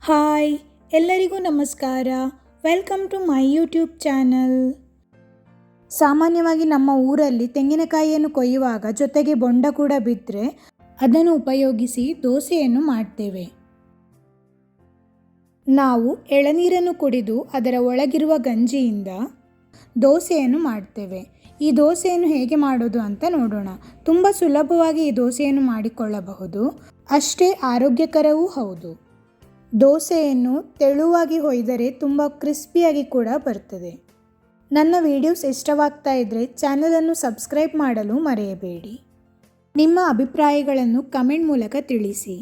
Hi ಎಲ್ಲರಿಗೂ ನಮಸ್ಕಾರ. Welcome to my YouTube channel. ಸಾಮಾನ್ಯವಾಗಿ ನಮ್ಮ ಊರಲ್ಲಿ ತೆಂಗಿನಕಾಯಿಯನ್ನು ಕೊಯ್ಯುವಾಗ ಜೊತೆಗೆ ಬೊಂಡ ಕೂಡ ಬಿದ್ದರೆ ಅದನ್ನು ಉಪಯೋಗಿಸಿ ದೋಸೆಯನ್ನು ಮಾಡ್ತೇವೆ. ನಾವು ಎಳನೀರನ್ನು ಕುಡಿದು ಅದರ ಒಳಗಿರುವ ಗಂಜಿಯಿಂದ ದೋಸೆಯನ್ನು ಮಾಡ್ತೇವೆ. ಈ ದೋಸೆಯನ್ನು ಹೇಗೆ ಮಾಡೋದು ಅಂತ ನೋಡೋಣ. ತುಂಬ ಸುಲಭವಾಗಿ ಈ ದೋಸೆಯನ್ನು ಮಾಡಿಕೊಳ್ಳಬಹುದು, ಅಷ್ಟೇ ಆರೋಗ್ಯಕರವೂ ಹೌದು. ದೋಸೆಯನ್ನು ತೆಳುವಾಗಿ ಹೊಯ್ದರೆ ತುಂಬ ಕ್ರಿಸ್ಪಿಯಾಗಿ ಕೂಡ ಬರ್ತದೆ. ನನ್ನ ವಿಡಿಯೋಸ್ ಇಷ್ಟವಾಗ್ತಾ ಇದ್ದರೆ ಚಾನಲನ್ನು ಸಬ್ಸ್ಕ್ರೈಬ್ ಮಾಡಲು ಮರೆಯಬೇಡಿ. ನಿಮ್ಮ ಅಭಿಪ್ರಾಯಗಳನ್ನು ಕಮೆಂಟ್ ಮೂಲಕ ತಿಳಿಸಿ.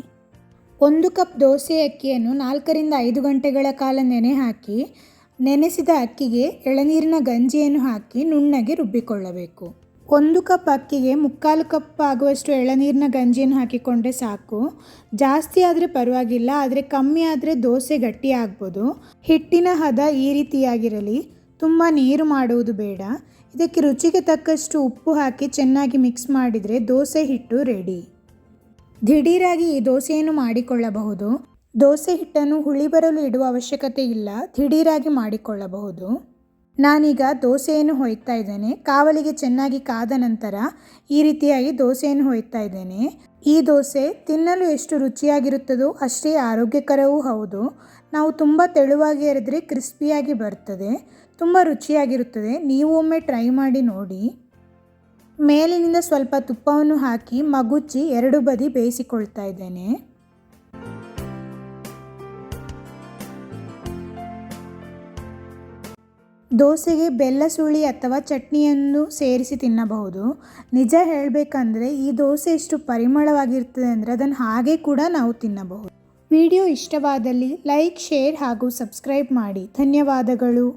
1 ಕಪ್ ದೋಸೆ ಅಕ್ಕಿಯನ್ನು 4 ರಿಂದ 5 ಗಂಟೆಗಳ ಕಾಲ ನೆನೆ ಹಾಕಿ, ನೆನೆಸಿದ ಅಕ್ಕಿಗೆ ಎಳನೀರಿನ ಗಂಜಿಯನ್ನು ಹಾಕಿ ನುಣ್ಣಗೆ ರುಬ್ಬಿಕೊಳ್ಳಬೇಕು. 1 ಕಪ್ ಅಕ್ಕಿಗೆ 3/4 ಕಪ್ ಆಗುವಷ್ಟು ಎಳನೀರಿನ ಗಂಜಿಯನ್ನು ಹಾಕಿಕೊಂಡ್ರೆ ಸಾಕು. ಜಾಸ್ತಿ ಆದರೆ ಪರವಾಗಿಲ್ಲ, ಆದರೆ ಕಮ್ಮಿ ಆದರೆ ದೋಸೆ ಗಟ್ಟಿ ಆಗ್ಬೋದು. ಹಿಟ್ಟಿನ ಹದ ಈ ರೀತಿಯಾಗಿರಲಿ, ತುಂಬ ನೀರು ಮಾಡುವುದು ಬೇಡ. ಇದಕ್ಕೆ ರುಚಿಗೆ ತಕ್ಕಷ್ಟು ಉಪ್ಪು ಹಾಕಿ ಚೆನ್ನಾಗಿ ಮಿಕ್ಸ್ ಮಾಡಿದರೆ ದೋಸೆ ಹಿಟ್ಟು ರೆಡಿ. ದಿಢೀರಾಗಿ ಈ ದೋಸೆಯನ್ನು ಮಾಡಿಕೊಳ್ಳಬಹುದು. ದೋಸೆ ಹಿಟ್ಟನ್ನು ಹುಳಿ ಬರಲು ಇಡುವ ಅವಶ್ಯಕತೆ ಇಲ್ಲ, ದಿಢೀರಾಗಿ ಮಾಡಿಕೊಳ್ಳಬಹುದು. ನಾನೀಗ ದೋಸೆಯನ್ನು ಹೊಯ್ತಾ ಇದ್ದೇನೆ. ಕಾವಲಿಗೆ ಚೆನ್ನಾಗಿ ಕಾದ ನಂತರ ಈ ರೀತಿಯಾಗಿ ದೋಸೆಯನ್ನು ಹೊಯ್ತಾ ಇದ್ದೇನೆ. ಈ ದೋಸೆ ತಿನ್ನಲು ಎಷ್ಟು ರುಚಿಯಾಗಿರುತ್ತದೋ ಅಷ್ಟೇ ಆರೋಗ್ಯಕರವೂ ಹೌದು. ನಾವು ತುಂಬ ತೆಳುವಾಗಿ ಎರೆದರೆ ಕ್ರಿಸ್ಪಿಯಾಗಿ ಬರ್ತದೆ, ತುಂಬ ರುಚಿಯಾಗಿರುತ್ತದೆ. ನೀವು ಒಮ್ಮೆ ಟ್ರೈ ಮಾಡಿ ನೋಡಿ. ಮೇಲಿನಿಂದ ಸ್ವಲ್ಪ ತುಪ್ಪವನ್ನು ಹಾಕಿ ಮಗುಚಿ 2 ಬದಿ ಬೇಯಿಸಿಕೊಳ್ತಾ ಇದ್ದೇನೆ. ದೋಸೆಗೆ ಬೆಲ್ಲ ಸುಳಿ ಅಥವಾ ಚಟ್ನಿಯನ್ನು ಸೇರಿಸಿ ತಿನ್ನಬಹುದು. ನಿಜ ಹೇಳಬೇಕಂದ್ರೆ ಈ ದೋಸೆ ಎಷ್ಟು ಪರಿಮಳವಾಗಿರ್ತದೆ ಅಂದರೆ ಅದನ್ನು ಹಾಗೆ ಕೂಡ ನಾವು ತಿನ್ನಬಹುದು. ವಿಡಿಯೋ ಇಷ್ಟವಾದಲ್ಲಿ ಲೈಕ್, ಶೇರ್ ಹಾಗೂ ಸಬ್ಸ್ಕ್ರೈಬ್ ಮಾಡಿ. ಧನ್ಯವಾದಗಳು.